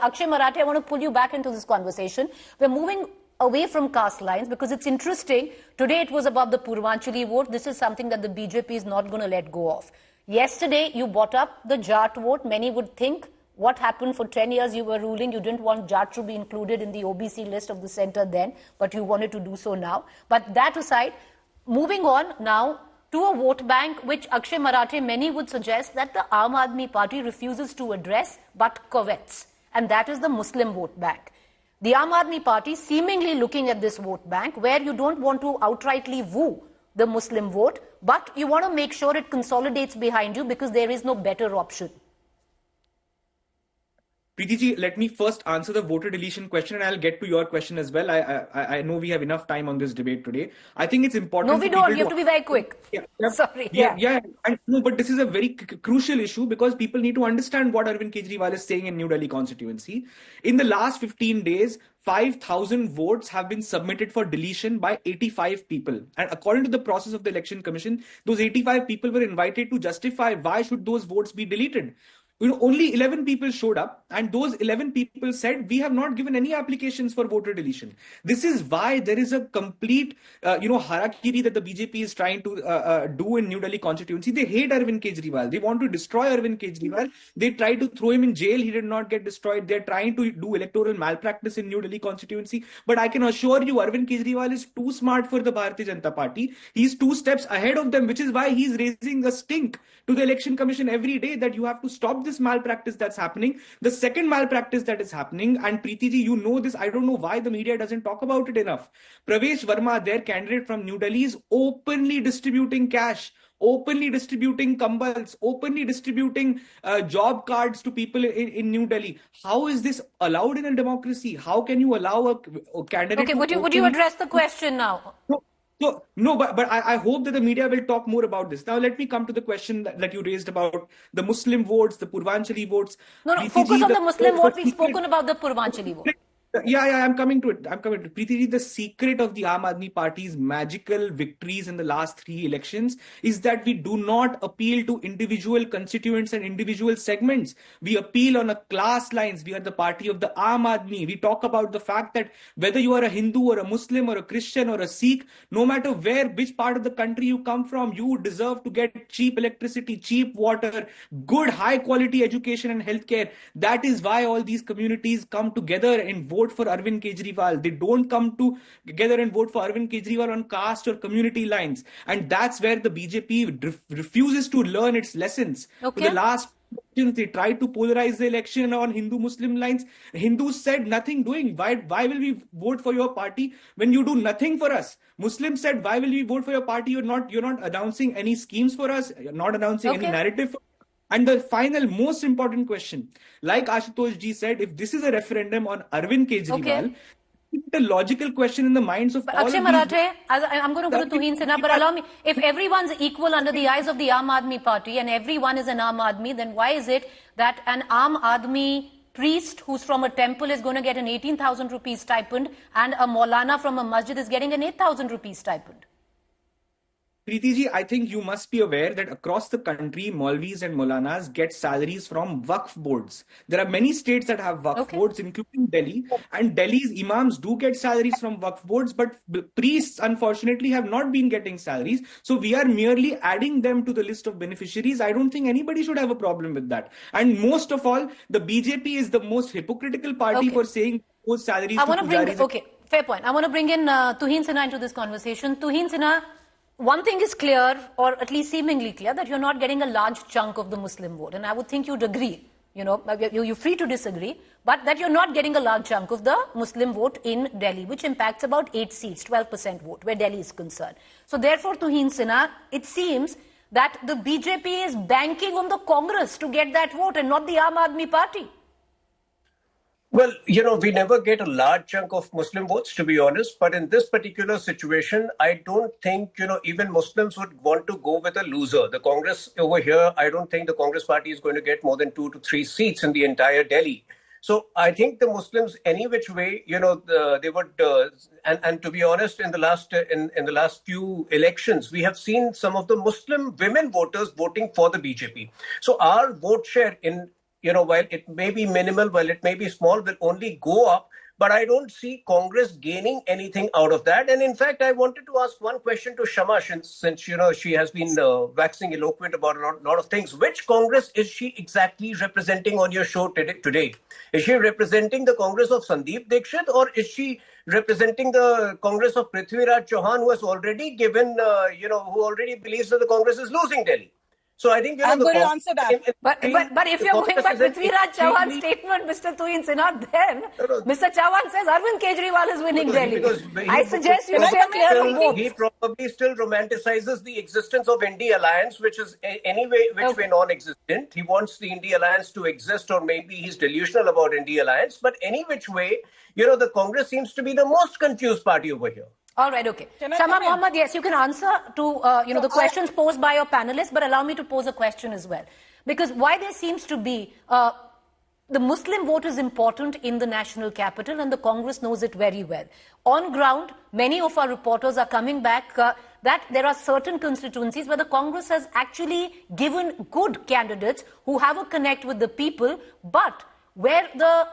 Akshay Marathe, I want to pull you back into this conversation. We're moving away from caste lines because it's interesting. Today it was about the Purvanchali vote. This is something that the BJP is not going to let go of. Yesterday you brought up the Jat vote. Many would think, what happened for 10 years you were ruling? You didn't want Jat to be included in the OBC list of the centre then, but you wanted to do so now. But that aside, moving on now to a vote bank which Akshay Marathe, many would suggest that the Aam Aadmi Party refuses to address but covets. And that is the Muslim vote bank. The Aam Aadmi Party seemingly looking at this vote bank where you don't want to outrightly woo the Muslim vote, but you want to make sure it consolidates behind you because there is no better option. Preeti ji, let me first answer the voter deletion question and I'll get to your question as well. I know we have enough time on this debate today. I think it's important. No, we don't. You have to be very quick. Sorry. Yeah. No, but this is a very crucial issue because people need to understand what Arvind Kejriwal is saying in New Delhi constituency. In the last 15 days, 5,000 votes have been submitted for deletion by 85 people. And according to the process of the Election Commission, those 85 people were invited to justify why should those votes be deleted. Only 11 people showed up and those 11 people said, we have not given any applications for voter deletion. This is why there is a complete, harakiri that the BJP is trying to do in New Delhi constituency. They hate Arvind Kejriwal. They want to destroy Arvind Kejriwal. They tried to throw him in jail. He did not get destroyed. They're trying to do electoral malpractice in New Delhi constituency. But I can assure you, Arvind Kejriwal is too smart for the Bharatiya Janata Party. He's 2 steps ahead of them, which is why he's raising a stink to the Election Commission every day that you have to stop this malpractice that's happening. The second malpractice that is happening, and Preeti ji, you know this, I don't know why the media doesn't talk about it enough. Pravesh Verma, their candidate from New Delhi, is openly distributing cash, openly distributing kambals, openly distributing job cards to people in New Delhi. How is this allowed in a democracy? How can you allow a candidate? Okay, would you address the question now? No, but I hope that the media will talk more about this. Now, let me come to the question that you raised about the Muslim votes, the Purvanchali votes. No, focus on the Muslim vote. We've spoken about the Purvanchali vote. Yeah, I'm coming to it. Preeti ji, the secret of the Aam Aadmi Party's magical victories in the last 3 elections is that we do not appeal to individual constituents and individual segments. We appeal on a class lines. We are the party of the Aam Aadmi. We talk about the fact that whether you are a Hindu or a Muslim or a Christian or a Sikh, no matter which part of the country you come from, you deserve to get cheap electricity, cheap water, good high quality education and healthcare. That is why all these communities come together and vote for Arvind Kejriwal. They don't come together and vote for Arvind Kejriwal on caste or community lines. And that's where the BJP refuses to learn its lessons. Okay. For the last elections, they tried to polarize the election on Hindu-Muslim lines. Hindus said nothing doing. Why will we vote for your party when you do nothing for us? Muslims said, why will we vote for your party? You're not announcing any schemes for us. You're not announcing any narrative for us. And the final, most important question, like Ashutosh ji said, if this is a referendum on Arvind Kejriwal, it's a logical question in the minds of all Akshay Marathe, I'm going to go to Tuhin Sinha, but allow me, if everyone's equal under the eyes of the Aam Aadmi Party and everyone is an Aam Aadmi, then why is it that an Aam Aadmi priest who's from a temple is going to get an 18,000 rupees stipend and a Maulana from a masjid is getting an 8,000 rupees stipend? Preeti ji, I think you must be aware that across the country, Maulvis and Maulanas get salaries from Waqf boards. There are many states that have Waqf boards, including Delhi. And Delhi's imams do get salaries from Waqf boards, but priests, unfortunately, have not been getting salaries. So we are merely adding them to the list of beneficiaries. I don't think anybody should have a problem with that. And most of all, the BJP is the most hypocritical party for saying those salaries to pujaris. Fair point. I want to bring in Tuhin Sinha into this conversation. Tuhin Sinha, one thing is clear, or at least seemingly clear, that you're not getting a large chunk of the Muslim vote. And I would think you'd agree. You're free to disagree, but that you're not getting a large chunk of the Muslim vote in Delhi, which impacts about 8 seats, 12% vote, where Delhi is concerned. So therefore, Tuhin Sinha, it seems that the BJP is banking on the Congress to get that vote and not the Aam Aadmi Party. Well, we never get a large chunk of Muslim votes, to be honest. But in this particular situation, I don't think, even Muslims would want to go with a loser. The Congress over here, I don't think the Congress party is going to get more than 2 to 3 seats in the entire Delhi. So I think the Muslims, any which way, they would, and to be honest, in the last few elections, we have seen some of the Muslim women voters voting for the BJP. So our vote share in while it may be minimal, while it may be small, will only go up. But I don't see Congress gaining anything out of that. And in fact, I wanted to ask one question to Shama, since she has been waxing eloquent about a lot of things. Which Congress is she exactly representing on your show today? Is she representing the Congress of Sandeep Dixit, or is she representing the Congress of Prithviraj Chauhan, who has already given, who already believes that the Congress is losing Delhi? So I think I'm going to answer that. But if you're going by Prithviraj Chauhan's statement, Mr. Tuhin Sinha, then Mr. Chauhan says Arvind Kejriwal is winning Delhi. I suggest you stay clear of both. He probably still romanticizes the existence of India Alliance, which is anyway way non-existent. He wants the India Alliance to exist, or maybe he's delusional about India Alliance. But any which way, the Congress seems to be the most confused party over here. All right, okay. Shama Mohammed, yes, you can answer to the questions posed by your panelists, but allow me to pose a question as well. Because why there seems to be the Muslim vote is important in the national capital, and the Congress knows it very well. On ground, many of our reporters are coming back that there are certain constituencies where the Congress has actually given good candidates who have a connect with the people, but where the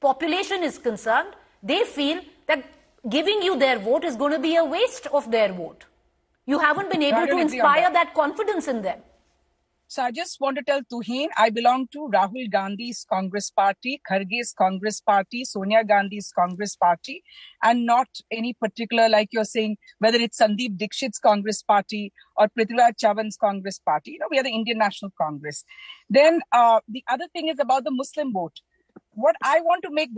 population is concerned, they feel that giving you their vote is going to be a waste of their vote. You haven't been able to inspire that confidence in them. So I just want to tell Tuhin, I belong to Rahul Gandhi's Congress Party, Kharge's Congress Party, Sonia Gandhi's Congress Party, and not any particular, like you're saying, whether it's Sandeep Dixit's Congress Party or Prithviraj Chauhan's Congress Party. We are the Indian National Congress. Then the other thing is about the Muslim vote. What I want to make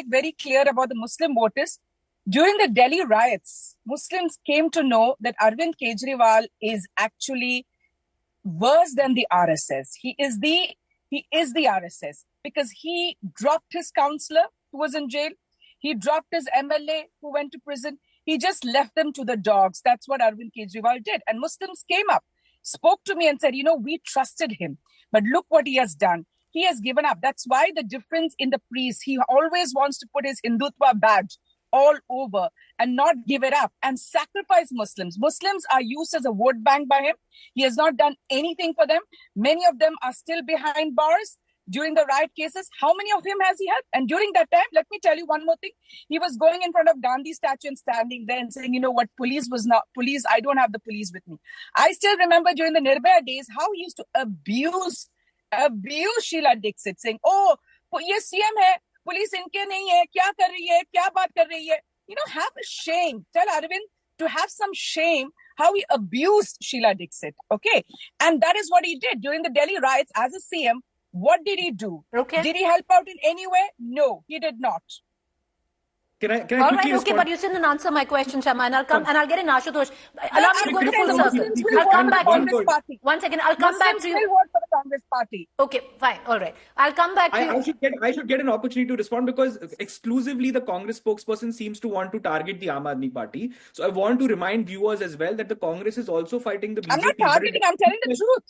very clear about the Muslim vote is, during the Delhi riots, Muslims came to know that Arvind Kejriwal is actually worse than the RSS. He is the RSS, because he dropped his councillor who was in jail. He dropped his MLA who went to prison. He just left them to the dogs. That's what Arvind Kejriwal did. And Muslims came up, spoke to me and said, we trusted him, but look what he has done. He has given up. That's why the difference in the priest, he always wants to put his Hindutva badge all over and not give it up and sacrifice Muslims. Muslims are used as a vote bank by him. He has not done anything for them. Many of them are still behind bars during the riot cases. How many of him has he helped? And during that time, let me tell you one more thing. He was going in front of Gandhi statue and standing there and saying, police was not police. I don't have the police with me. I still remember during the Nirbhaya days, how he used to abuse Sheila Dixit, saying, ye CM hai, police inke nahi hai, kya kar rahi hai, kya baat kar rahi hai. Have a shame. Tell Arvind to have some shame how he abused Sheila Dixit, okay? And that is what he did during the Delhi riots as a CM. What did he do? Okay. Did he help out in any way? No, he did not. Can I All right, okay, but you still didn't answer my question, Shama, and I'll get in Ashutosh. Allow me to go to full circle. I'll come back to you. One second, I'll come back to you. Muslims will vote for the Congress Party. Okay, fine, all right. I'll come back to you. I should get an opportunity to respond, because exclusively the Congress spokesperson seems to want to target the Aam Aadmi Party. So I want to remind viewers as well that the Congress is also fighting the BJP. I'm not targeting, I'm telling the truth.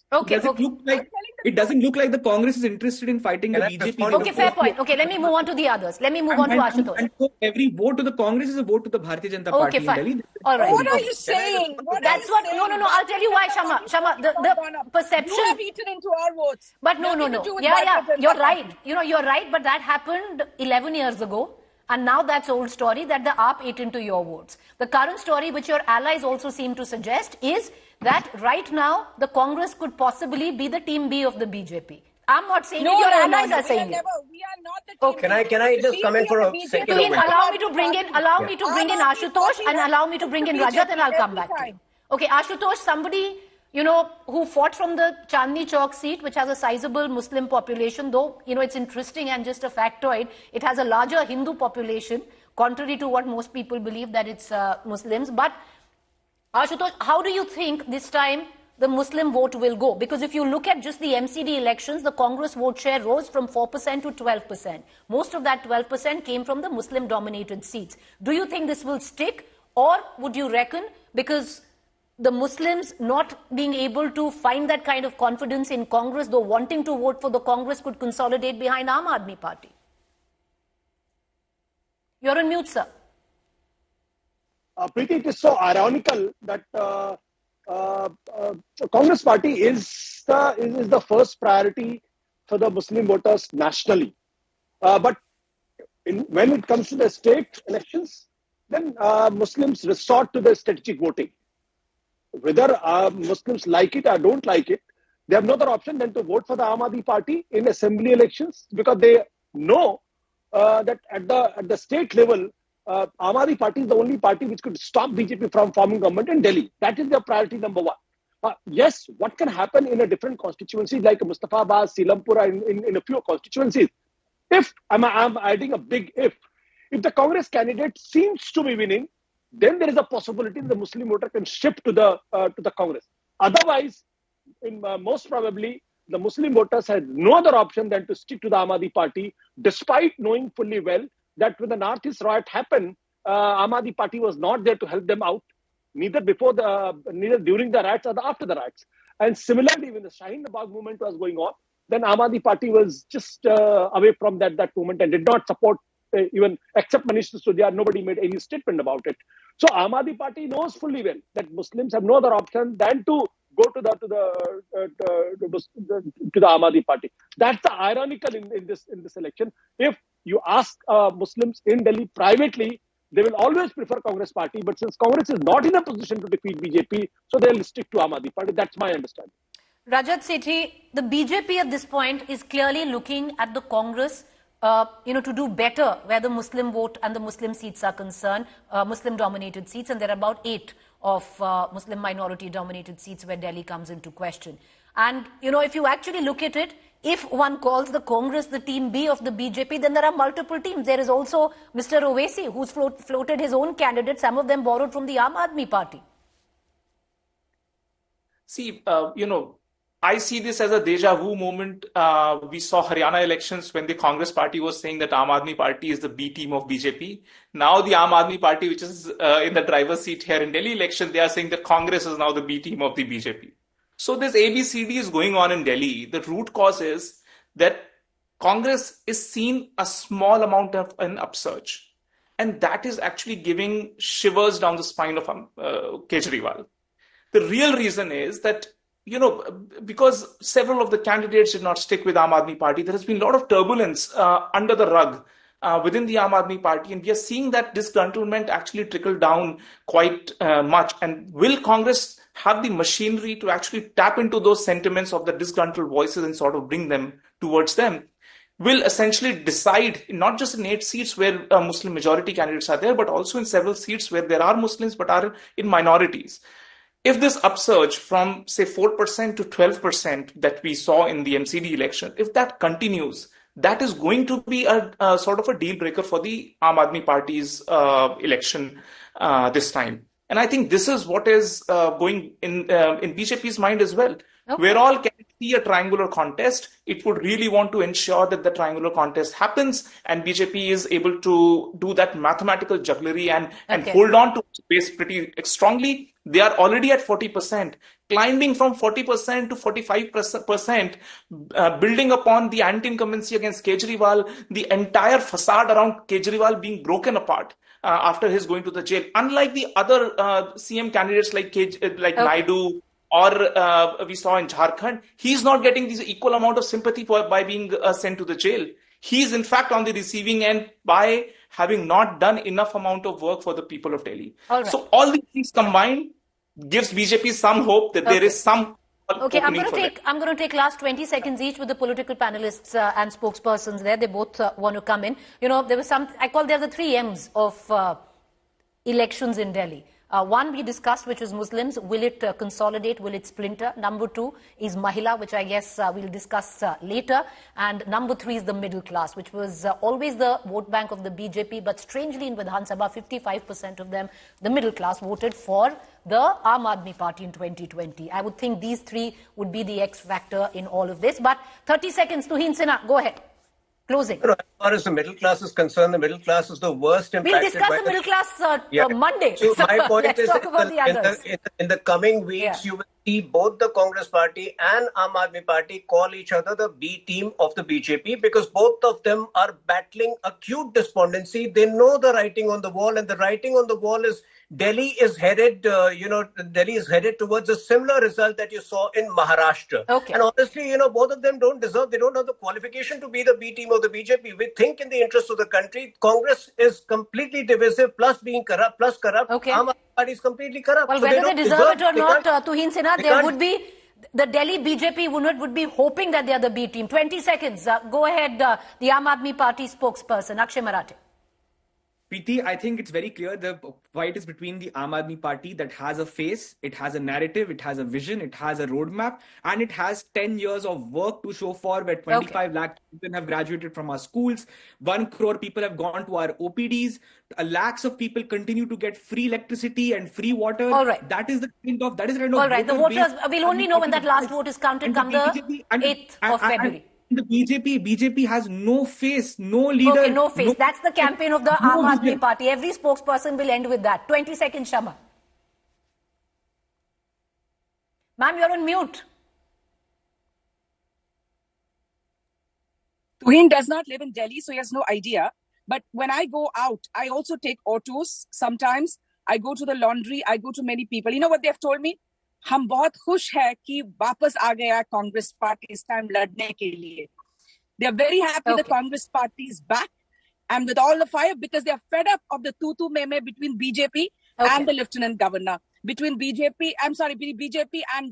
It doesn't look like the Congress is interested in fighting the BJP. Okay, fair point. Okay, let me move on to the others. Let me move on to Ashutosh. And so every vote to the Congress is a vote to the Bharatiya Janata Party in Delhi. All right. What are you saying? No, I'll tell you why, Shama. The perception. You have eaten into our votes. But no. Yeah, you're right. You're right, but that happened 11 years ago. And now that's old story, that the AAP ate into your votes. The current story, which your allies also seem to suggest, is that right now the Congress could possibly be the team B of the BJP. I'm not saying it, your allies are saying it. We are not the team. Okay. Can I just come in for a second? Allow me to bring in Ashutosh, and allow me to bring in Rajat, and I'll come back to you. Okay, Ashutosh, somebody, who fought from the Chandni Chowk seat, which has a sizable Muslim population, though, it's interesting and just a factoid, it has a larger Hindu population, contrary to what most people believe that it's Muslims. But Ashutosh, how do you think this time the Muslim vote will go? Because if you look at just the MCD elections, the Congress vote share rose from 4% to 12%. Most of that 12% came from the Muslim-dominated seats. Do you think this will stick? Or would you reckon, because the Muslims not being able to find that kind of confidence in Congress, though wanting to vote for the Congress, could consolidate behind Aam Aadmi Party? You're on mute, sir. Preeti, it is so ironical that the Congress party is the first priority for the Muslim voters nationally. But when it comes to the state elections, then Muslims resort to the strategic voting. Whether Muslims like it or don't like it, they have no other option than to vote for the Aam Aadmi Party in assembly elections, because they know that at the state level, Aam Aadmi Party is the only party which could stop BJP from forming government in Delhi. That is their priority number one. Yes, what can happen in a different constituency like Mustafabad, Silampura, in a few constituencies? If I'm adding a big if the Congress candidate seems to be winning, then there is a possibility the Muslim voter can shift to the Congress. Otherwise, most probably, the Muslim voters had no other option than to stick to the Aam Aadmi Party, despite knowing fully well that when the Northeast riot happened, Aam Aadmi Party was not there to help them out, neither during the riots or after the riots. And similarly, when the Shaheen Bagh movement was going on, then Aam Aadmi Party was just away from that movement and did not support even, except Manish Sisodia, nobody made any statement about it. So Aam Aadmi Party knows fully well that Muslims have no other option than to go to the Aam Aadmi Party. That's the ironical in this election. If you ask Muslims in Delhi privately, they will always prefer Congress Party. But since Congress is not in a position to defeat BJP, so they'll stick to Aam Aadmi Party. That's my understanding. Rajat Sethi, the BJP at this point is clearly looking at the Congress to do better where the Muslim vote and the Muslim seats are concerned, Muslim-dominated seats, and there are about 8 of Muslim minority-dominated seats where Delhi comes into question. And, if you actually look at it, if one calls the Congress the team B of the BJP, then there are multiple teams. There is also Mr. Owaisi, who's floated his own candidates, some of them borrowed from the Aam Aadmi Party. See, I see this as a deja vu moment. We saw Haryana elections when the Congress party was saying that Aam Aadmi Party is the B team of BJP. Now the Aam Aadmi Party, which is in the driver's seat here in Delhi election, they are saying that Congress is now the B team of the BJP. So this ABCD is going on in Delhi. The root cause is that Congress is seeing a small amount of an upsurge. And that is actually giving shivers down the spine of Kejriwal. The real reason is that because several of the candidates did not stick with Aam Aadmi Party, there has been a lot of turbulence under the rug within the Aam Aadmi Party. And we are seeing that disgruntlement actually trickle down quite much. And will Congress have the machinery to actually tap into those sentiments of the disgruntled voices and sort of bring them towards them? Will essentially decide not just in 8 seats where Muslim majority candidates are there, but also in several seats where there are Muslims but are in minorities. If this upsurge from, say, 4% to 12% that we saw in the MCD election, if that continues, that is going to be a sort of a deal breaker for the Aam Aadmi Party's election this time. And I think this is what is going in BJP's mind as well. Okay. We're all can see a triangular contest. It would really want to ensure that the triangular contest happens and BJP is able to do that mathematical jugglery and hold on to space pretty strongly. They are already at 40%, climbing from 40% to 45%, building upon the anti-incumbency against Kejriwal, the entire facade around Kejriwal being broken apart after his going to the jail. Unlike the other CM candidates like Naidu, or we saw in Jharkhand, he's not getting this equal amount of sympathy by being sent to the jail. He's in fact on the receiving end by having not done enough amount of work for the people of Delhi. All right. So all these things combined gives BJP some hope that there is some. Okay, I'm going to take last 20 seconds each with the political panelists and spokespersons there. They both want to come in. There was I call there the 3 M's of elections in Delhi. One we discussed, which is Muslims. Will it consolidate? Will it splinter? Number 2 is Mahila, which I guess we'll discuss later. And number 3 is the middle class, which was always the vote bank of the BJP. But strangely, in Vidhan Sabha, 55% of them, the middle class, voted for the Aam Aadmi Party in 2020. I would think these 3 would be the X factor in all of this. But 30 seconds, Tuhin Sinha, go ahead. Closing. As far as the middle class is concerned, the middle class is the worst impacted. We'll discuss the middle class Monday. So my point let's is talk about the others. In the coming weeks, you will see both the Congress party and Aam Aadmi party call each other the B team of the BJP, because both of them are battling acute despondency. They know the writing on the wall, and the writing on the wall is Delhi is headed towards a similar result that you saw in Maharashtra. Okay. And honestly, both of them they don't have the qualification to be the B team of the BJP. We think in the interest of the country. Congress is completely divisive, plus being corrupt, plus corrupt. Okay. Aam Aadmi party is completely corrupt. Well, So whether they deserve it or not, can't- Tuhin Sinha, they there can't- would be, the Delhi BJP would be hoping that they are the B team. 20 seconds. Go ahead, the Aam Aadmi Party spokesperson, Akshay Marathe. Preeti, I think it's very clear the fight is between the Aam Aadmi Party that has a face, it has a narrative, it has a vision, it has a roadmap, and it has 10 years of work to show for, where 25 lakh children have graduated from our schools, 1 crore people have gone to our OPDs, lakhs of people continue to get free electricity and free water. All right. That is the kind of All right, the voters, we'll only know when that last vote is counted come the 8th of February. The BJP has no face, no leader. Okay, no face. That's the campaign of the Aam Aadmi vision. Party. Every spokesperson will end with that. 20 seconds, Shama. Ma'am, you're on mute. Tuhin does not live in Delhi, so he has no idea. But when I go out, I also take autos. Sometimes I go to the laundry. I go to many people. You know what they've told me? हम बहुत खुश है कि वापस आ गया Congress party इस time लड़ने के लिए. They are very happy the Congress party is back and with all the fire, because they are fed up of the tutu meme between BJP and the Lieutenant Governor. Between BJP and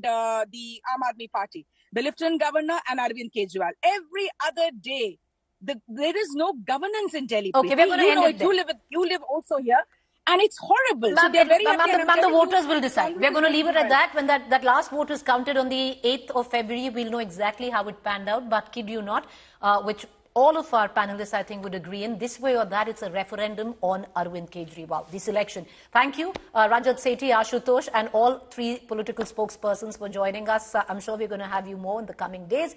the Aam Aadmi Party. The Lieutenant Governor and Arvind Kejriwal. Every other day, there is no governance in Delhi. Okay, we're going to end it there. You live also here. And it's horrible. So they're very the voters will decide. We're going to leave it at that. When that last vote is counted on the 8th of February, we'll know exactly how it panned out. But kid you not, which all of our panelists, I think, would agree in this way or that, it's a referendum on Arvind Kejriwal, this election. Thank you, Rajat Sethi, Ashutosh, and all 3 political spokespersons for joining us. I'm sure we're going to have you more in the coming days.